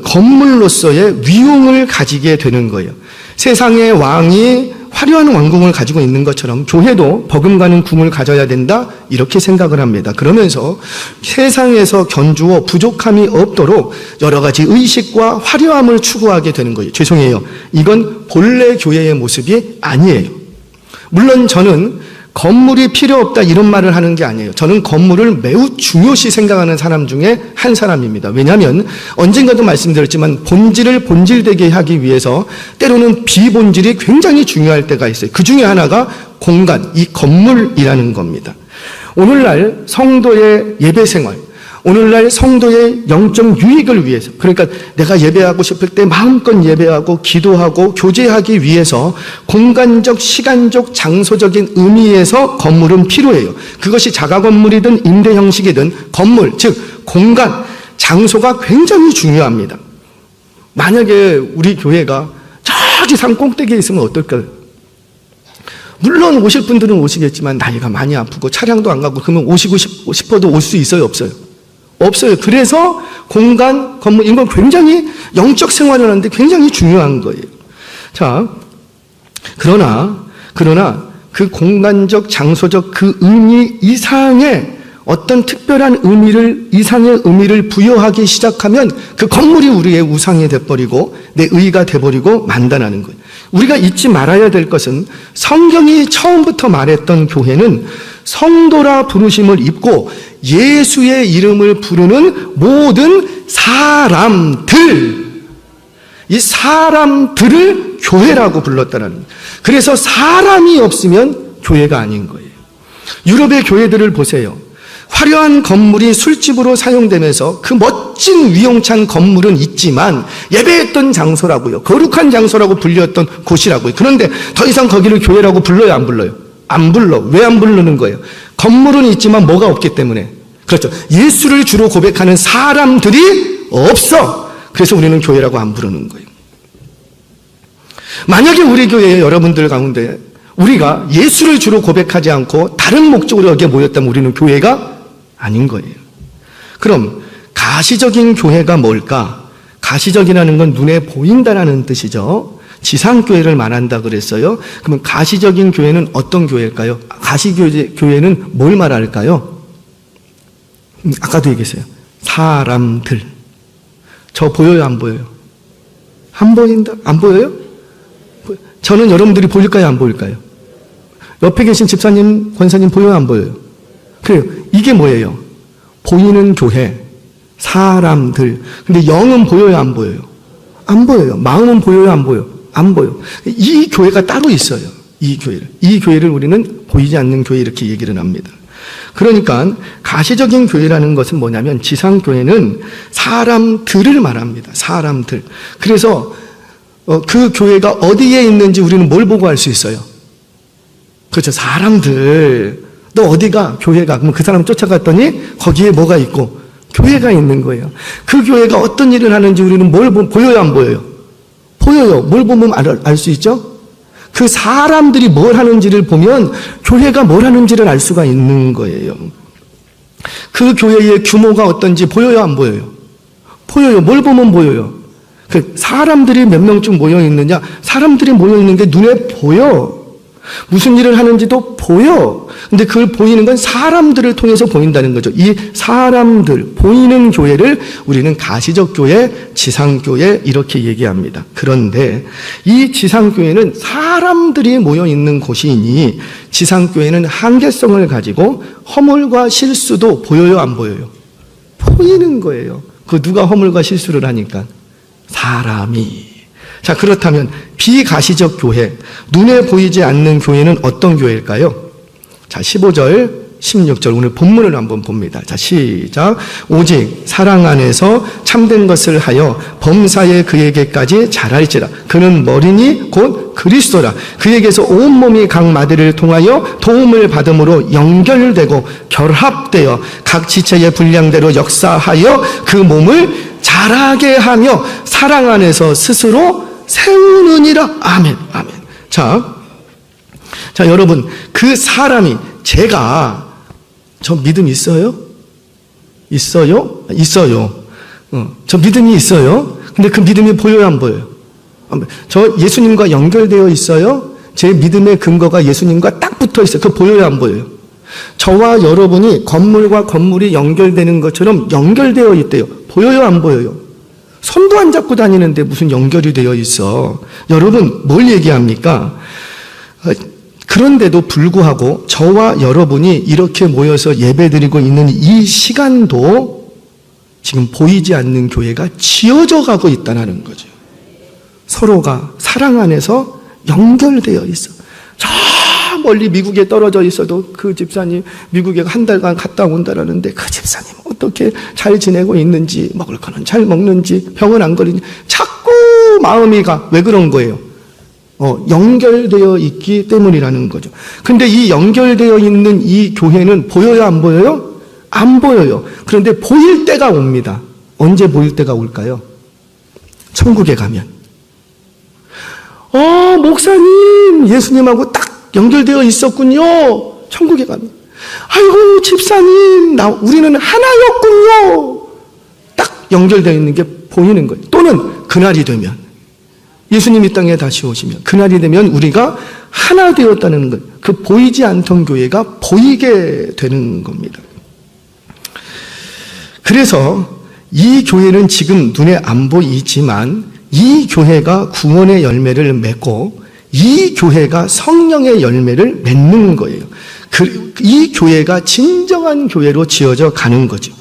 건물로서의 위용을 가지게 되는 거예요. 세상의 왕이 화려한 왕궁을 가지고 있는 것처럼 교회도 버금가는 궁을 가져야 된다, 이렇게 생각을 합니다. 그러면서 세상에서 견주어 부족함이 없도록 여러 가지 의식과 화려함을 추구하게 되는 거예요. 죄송해요. 이건 본래 교회의 모습이 아니에요. 물론 저는 건물이 필요 없다 이런 말을 하는 게 아니에요. 저는 건물을 매우 중요시 생각하는 사람 중에 한 사람입니다. 왜냐하면 언젠가도 말씀드렸지만 본질을 본질되게 하기 위해서 때로는 비본질이 굉장히 중요할 때가 있어요. 그 중에 하나가 공간, 이 건물이라는 겁니다. 오늘날 성도의 예배 생활, 오늘날 성도의 영적 유익을 위해서, 그러니까 내가 예배하고 싶을 때 마음껏 예배하고 기도하고 교제하기 위해서 공간적, 시간적, 장소적인 의미에서 건물은 필요해요. 그것이 자가 건물이든 임대 형식이든 건물, 즉 공간, 장소가 굉장히 중요합니다. 만약에 우리 교회가 저기 산 꼭대기에 있으면 어떨까요? 물론 오실 분들은 오시겠지만 나이가 많이 아프고 차량도 안 가고, 그러면 오시고 싶어도 올 수 있어요, 없어요? 없어요. 그래서 공간, 건물, 이건 굉장히 영적 생활을 하는데 굉장히 중요한 거예요. 자, 그러나 그 공간적, 장소적 그 의미 이상의 어떤 특별한 의미를, 이상의 의미를 부여하기 시작하면 그 건물이 우리의 우상이 돼버리고 내 의가 돼버리고 만다라는 거예요. 우리가 잊지 말아야 될 것은 성경이 처음부터 말했던 교회는 성도라 부르심을 입고 예수의 이름을 부르는 모든 이 사람들을 교회라고 불렀다는 거예요. 그래서 사람이 없으면 교회가 아닌 거예요. 유럽의 교회들을 보세요. 화려한 건물이 술집으로 사용되면서 그 멋진 위용찬 건물은 있지만 예배했던 장소라고요. 거룩한 장소라고 불렸던 곳이라고요. 그런데 더 이상 거기를 교회라고 불러요, 안 불러요? 안 불러. 왜 안 부르는 거예요? 건물은 있지만 뭐가 없기 때문에. 그렇죠. 예수를 주로 고백하는 사람들이 없어. 그래서 우리는 교회라고 안 부르는 거예요. 만약에 우리 교회에 여러분들 가운데 우리가 예수를 주로 고백하지 않고 다른 목적으로 여기에 모였다면 우리는 교회가 아닌 거예요. 그럼 가시적인 교회가 뭘까? 가시적이라는 건 눈에 보인다라는 뜻이죠. 지상교회를 말한다 그랬어요. 그러면 가시적인 교회는 어떤 교회일까요? 가시교회는 뭘 말할까요? 아까도 얘기했어요. 사람들. 저 보여요, 안 보여요? 안 보인다? 안 보여요? 저는 여러분들이 보일까요, 안 보일까요? 옆에 계신 집사님, 권사님 보여요, 안 보여요? 그래요. 이게 뭐예요? 보이는 교회, 사람들. 근데 영은 보여요, 안 보여요? 안 보여요. 마음은 보여요, 안 보여요? 안 보여. 이 교회가 따로 있어요. 이 교회를 우리는 보이지 않는 교회 이렇게 얘기를 합니다. 그러니까 가시적인 교회라는 것은 뭐냐면 지상교회는 사람들을 말합니다. 사람들. 그래서 그 교회가 어디에 있는지 우리는 뭘 보고 알 수 있어요? 그렇죠. 사람들. 너 어디가? 교회가. 그럼 그 사람 쫓아갔더니 거기에 뭐가 있고? 교회가 있는 거예요. 그 교회가 어떤 일을 하는지 우리는 뭘 보여요, 안 보여요? 보여요. 뭘 보면 알 수 있죠? 그 사람들이 뭘 하는지를 보면 교회가 뭘 하는지를 알 수가 있는 거예요. 그 교회의 규모가 어떤지 보여요, 안 보여요? 보여요. 뭘 보면 보여요? 그 사람들이 몇 명쯤 모여 있느냐? 사람들이 모여 있는 게 눈에 보여. 무슨 일을 하는지도 보여. 근데 그걸 보이는 건 사람들을 통해서 보인다는 거죠. 이 사람들, 보이는 교회를 우리는 가시적 교회, 지상교회 이렇게 얘기합니다. 그런데 이 지상교회는 사람들이 모여 있는 곳이니 지상교회는 한계성을 가지고 허물과 실수도 보여요, 안 보여요? 보이는 거예요. 그 누가 허물과 실수를 하니까? 사람이. 자, 그렇다면 비가시적 교회, 눈에 보이지 않는 교회는 어떤 교회일까요? 자, 15절, 16절 오늘 본문을 한번 봅니다. 자, 시작. 오직 사랑 안에서 참된 것을 하여 범사에 그에게까지 자랄지라. 그는 머리니 곧 그리스도라. 그에게서 온몸이 각 마디를 통하여 도움을 받음으로 연결되고 결합되어 각 지체의 분량대로 역사하여 그 몸을 자라게 하며 사랑 안에서 스스로 세우느니라. 아멘, 아멘. 자, 여러분, 그 사람이 제가 저 믿음 있어요? 있어요? 있어요. 저 믿음이 있어요. 근데 그 믿음이 보여요, 안 보여요? 저 예수님과 연결되어 있어요? 제 믿음의 근거가 예수님과 딱 붙어 있어요. 그거 보여요, 안 보여요? 저와 여러분이 건물과 건물이 연결되는 것처럼 연결되어 있대요. 보여요, 안 보여요? 손도 안 잡고 다니는데 무슨 연결이 되어 있어. 여러분, 뭘 얘기합니까? 그런데도 불구하고 저와 여러분이 이렇게 모여서 예배드리고 있는 이 시간도 지금 보이지 않는 교회가 지어져 가고 있다는 거죠. 서로가 사랑 안에서 연결되어 있어. 저 멀리 미국에 떨어져 있어도 그 집사님 미국에 한 달간 갔다 온다라는데 그 집사님 어떻게 잘 지내고 있는지, 먹을 거는 잘 먹는지, 병은 안 걸리는지 자꾸 마음이 가. 왜 그런 거예요? 연결되어 있기 때문이라는 거죠. 근데 이 연결되어 있는 이 교회는 보여요, 안 보여요? 안 보여요. 그런데 보일 때가 옵니다. 언제 보일 때가 올까요? 천국에 가면. 목사님, 예수님하고 딱 연결되어 있었군요. 천국에 가면. 아이고, 집사님, 우리는 하나였군요. 딱 연결되어 있는 게 보이는 거예요. 또는 그날이 되면, 예수님이 땅에 다시 오시면, 그날이 되면 우리가 하나 되었다는 것, 그 보이지 않던 교회가 보이게 되는 겁니다. 그래서 이 교회는 지금 눈에 안 보이지만 이 교회가 구원의 열매를 맺고 이 교회가 성령의 열매를 맺는 거예요. 이 교회가 진정한 교회로 지어져 가는 거죠.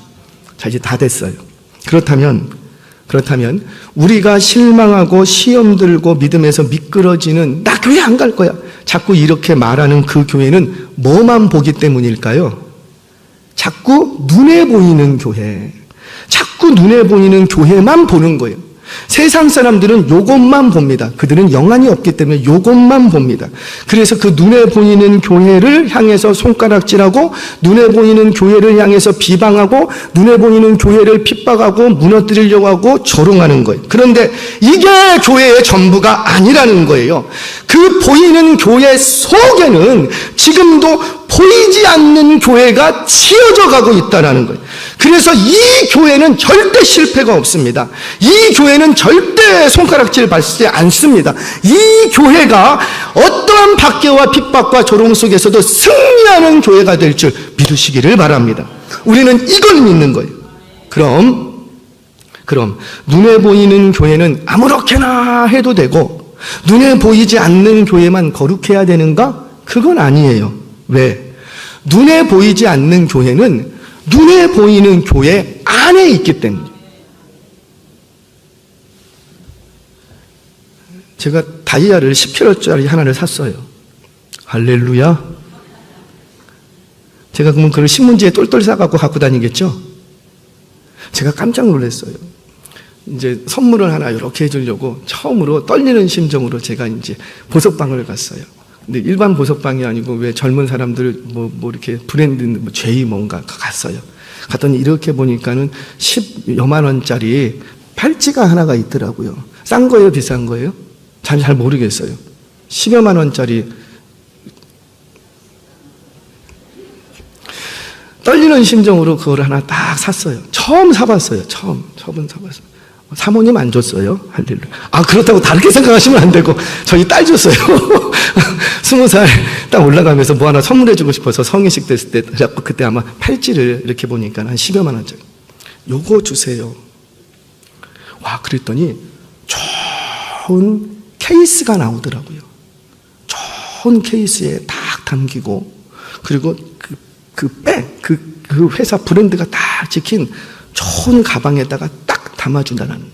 자, 이제 다 됐어요. 그렇다면 우리가 실망하고 시험 들고 믿음에서 미끄러지는 나 교회 안 갈 거야 자꾸 이렇게 말하는 그 교회는 뭐만 보기 때문일까요? 자꾸 눈에 보이는 교회, 자꾸 눈에 보이는 교회만 보는 거예요. 세상 사람들은 요것만 봅니다. 그들은 영안이 없기 때문에 요것만 봅니다. 그래서 그 눈에 보이는 교회를 향해서 손가락질하고 눈에 보이는 교회를 향해서 비방하고 눈에 보이는 교회를 핍박하고 무너뜨리려고 하고 조롱하는 거예요. 그런데 이게 교회의 전부가 아니라는 거예요. 그 보이는 교회 속에는 지금도 보이지 않는 교회가 치어져 가고 있다는 거예요. 그래서 이 교회는 절대 실패가 없습니다. 이 교회는 절대 손가락질 받지 않습니다. 이 교회가 어떠한 박해와 핍박과 조롱 속에서도 승리하는 교회가 될 줄 믿으시기를 바랍니다. 우리는 이걸 믿는 거예요. 그럼 눈에 보이는 교회는 아무렇게나 해도 되고 눈에 보이지 않는 교회만 거룩해야 되는가? 그건 아니에요. 왜? 눈에 보이지 않는 교회는 눈에 보이는 교회 안에 있기 때문에. 제가 다이아를 10kg짜리 하나를 샀어요. 할렐루야. 제가 그러면 그걸 신문지에 똘똘 싸갖고 갖고 다니겠죠? 제가 깜짝 놀랐어요. 이제 선물을 하나 이렇게 해주려고 처음으로 떨리는 심정으로 제가 이제 보석방을 갔어요. 근데 일반 보석방이 아니고 왜 젊은 사람들 뭐 이렇게 브랜드 제이 뭔가 갔어요. 갔더니 이렇게 보니까는 10여만 원짜리 팔찌가 하나가 있더라고요. 싼 거예요, 비싼 거예요? 잘 모르겠어요. 10여만 원짜리. 떨리는 심정으로 그걸 하나 딱 샀어요. 처음 사봤어요. 처음은 사봤어요. 사모님 안 줬어요. 할렐루야. 그렇다고 다르게 생각하시면 안 되고 저희 딸 줬어요. 20살 딱 올라가면서 뭐 하나 선물해주고 싶어서 성인식 됐을 때 그때 아마 팔찌를 이렇게 보니까 한 10여만 원짜리. 요거 주세요. 와, 그랬더니 좋은 케이스가 나오더라고요. 좋은 케이스에 딱 담기고 그리고 그 회사 브랜드가 딱 찍힌 좋은 가방에다가 딱 담아준다는 거예요.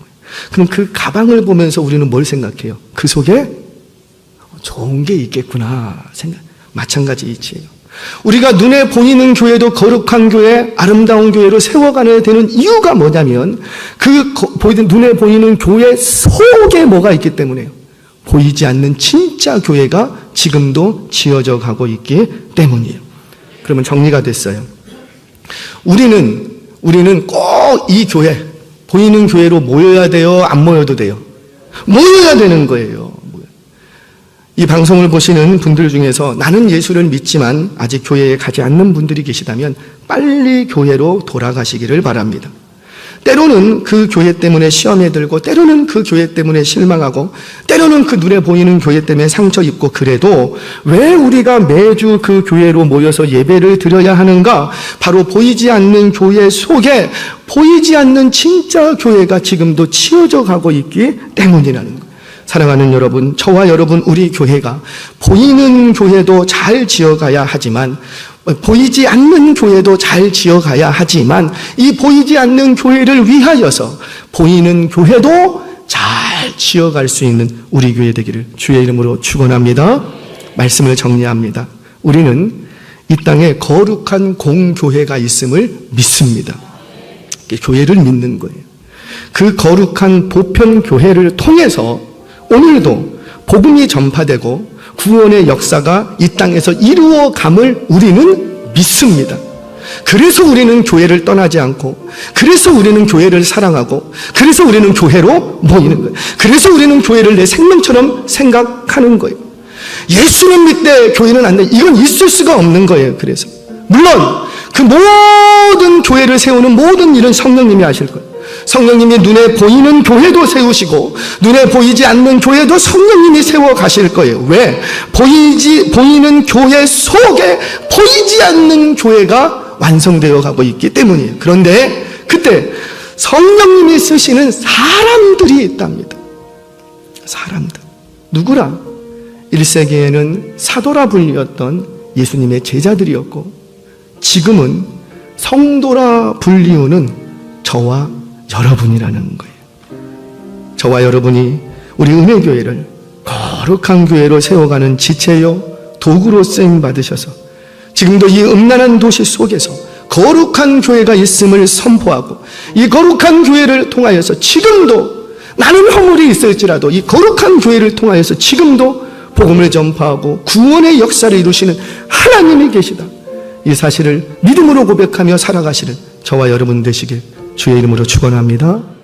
그럼 그 가방을 보면서 우리는 뭘 생각해요? 그 속에 좋은 게 있겠구나 생각. 마찬가지 이치예요. 우리가 눈에 보이는 교회도 거룩한 교회, 아름다운 교회로 세워가야 되는 이유가 뭐냐면 눈에 보이는 교회 속에 뭐가 있기 때문에요. 보이지 않는 진짜 교회가 지금도 지어져 가고 있기 때문이에요. 그러면 정리가 됐어요. 우리는 꼭 이 교회, 보이는 교회로 모여야 돼요? 안 모여도 돼요? 모여야 되는 거예요. 이 방송을 보시는 분들 중에서 나는 예수를 믿지만 아직 교회에 가지 않는 분들이 계시다면 빨리 교회로 돌아가시기를 바랍니다. 때로는 그 교회 때문에 시험에 들고 때로는 그 교회 때문에 실망하고 때로는 그 눈에 보이는 교회 때문에 상처 입고 그래도 왜 우리가 매주 그 교회로 모여서 예배를 드려야 하는가? 바로 보이지 않는 교회 속에 보이지 않는 진짜 교회가 지금도 치어져 가고 있기 때문이라는 거예요. 사랑하는 여러분, 저와 여러분 우리 교회가 보이는 교회도 잘 지어가야 하지만 보이지 않는 교회도 잘 지어가야 하지만 이 보이지 않는 교회를 위하여서 보이는 교회도 잘 지어갈 수 있는 우리 교회 되기를 주의 이름으로 축원합니다. 말씀을 정리합니다. 우리는 이 땅에 거룩한 공교회가 있음을 믿습니다. 교회를 믿는 거예요. 그 거룩한 보편교회를 통해서 오늘도 복음이 전파되고 구원의 역사가 이 땅에서 이루어감을 우리는 믿습니다. 그래서 우리는 교회를 떠나지 않고 그래서 우리는 교회를 사랑하고 그래서 우리는 교회로 모이는 거예요. 그래서 우리는 교회를 내 생명처럼 생각하는 거예요. 예수는 믿되 교회는 안 돼. 이건 있을 수가 없는 거예요. 그래서 물론 그 모든 교회를 세우는 모든 일은 성령님이 하실 거예요. 성령님이 눈에 보이는 교회도 세우시고 눈에 보이지 않는 교회도 성령님이 세워 가실 거예요. 왜? 보이는 교회 속에 보이지 않는 교회가 완성되어 가고 있기 때문이에요. 그런데 그때 성령님이 쓰시는 사람들이 있답니다. 사람들. 누구라? 1세기에는 사도라 불리었던 예수님의 제자들이었고 지금은 성도라 불리우는 저와 여러분이라는 거예요. 저와 여러분이 우리 은혜교회를 거룩한 교회로 세워가는 지체요 도구로 쓰임 받으셔서 지금도 이 음란한 도시 속에서 거룩한 교회가 있음을 선포하고 이 거룩한 교회를 통하여서 지금도 나는 허물이 있을지라도 이 거룩한 교회를 통하여서 지금도 복음을 전파하고 구원의 역사를 이루시는 하나님이 계시다. 이 사실을 믿음으로 고백하며 살아가시는 저와 여러분 되시길 주의 이름으로 축원합니다.